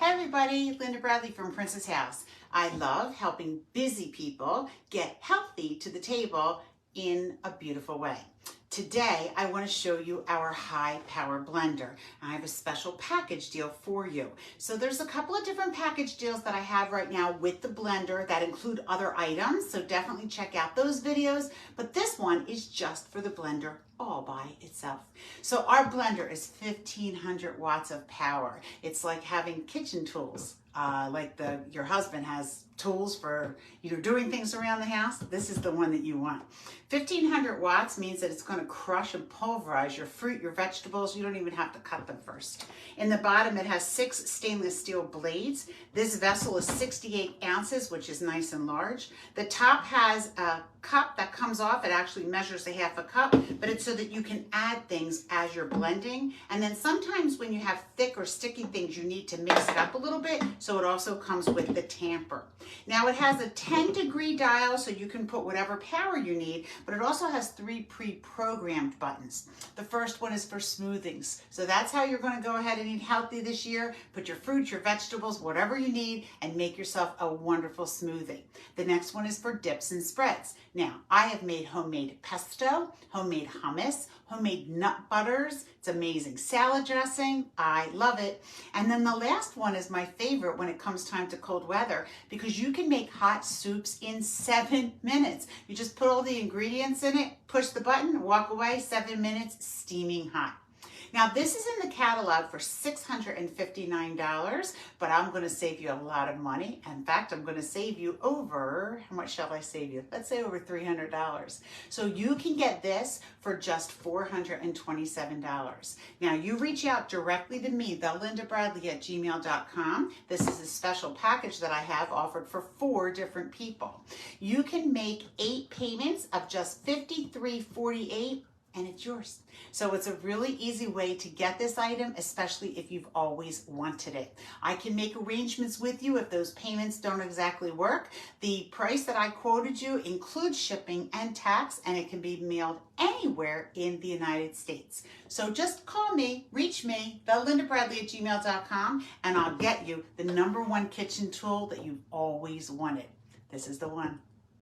Hey everybody, Thelindabradley from Princess House. I love helping busy people get healthy to the table in a beautiful way. Today, I want to show you our high power blender. I have a special package deal for you. So there's a couple of different package deals that I have right now with the blender that include other items. So definitely check out those videos. But this one is just for the blender all by itself. So our blender is 1500 watts of power. It's like having kitchen tools. Your husband has tools for doing things around the house. This is the one that you want. 1500 watts means that it's going to crush and pulverize your fruit, your vegetables. You don't even have to cut them first. In the bottom, it has 6 stainless steel blades. This vessel is 68 ounces, which is nice and large. The top has a cup that comes off. It actually measures a half a cup, but it's so that you can add things as you're blending. And then sometimes when you have thick or sticky things, you need to mix it up a little bit. So it also comes with the tamper. Now it has a 10-degree dial, so you can put whatever power you need, but it also has 3 pre-programmed buttons. The first one is for smoothings. So that's how you're going to go ahead and eat healthy this year. Put your fruit, your vegetables, whatever you need, and make yourself a wonderful smoothie. The next one is for dips and spreads. Now, I have made homemade pesto, homemade hummus, homemade nut butters. It's amazing. Salad dressing, I love it. And then the last one is my favorite when it comes time to cold weather, because you can make hot soups in 7 minutes. You just put all the ingredients in it, push the button, walk away, 7 minutes, steaming hot. Now this is in the catalog for $659, but I'm going to save you a lot of money. In fact, I'm going to save you over, how much shall I save you? Let's say over $300. So you can get this for just $427. Now you reach out directly to me, Thelindabradley@gmail.com. This is a special package that I have offered for 4 different people. You can make 8 payments of just $53.48. and it's yours. So it's a really easy way to get this item, especially if you've always wanted it. I can make arrangements with you if those payments don't exactly work. The price that I quoted you includes shipping and tax, and it can be mailed anywhere in the United States. So just call me, reach me, Thelindabradley@gmail.com, and I'll get you the #1 kitchen tool that you've always wanted. This is the one.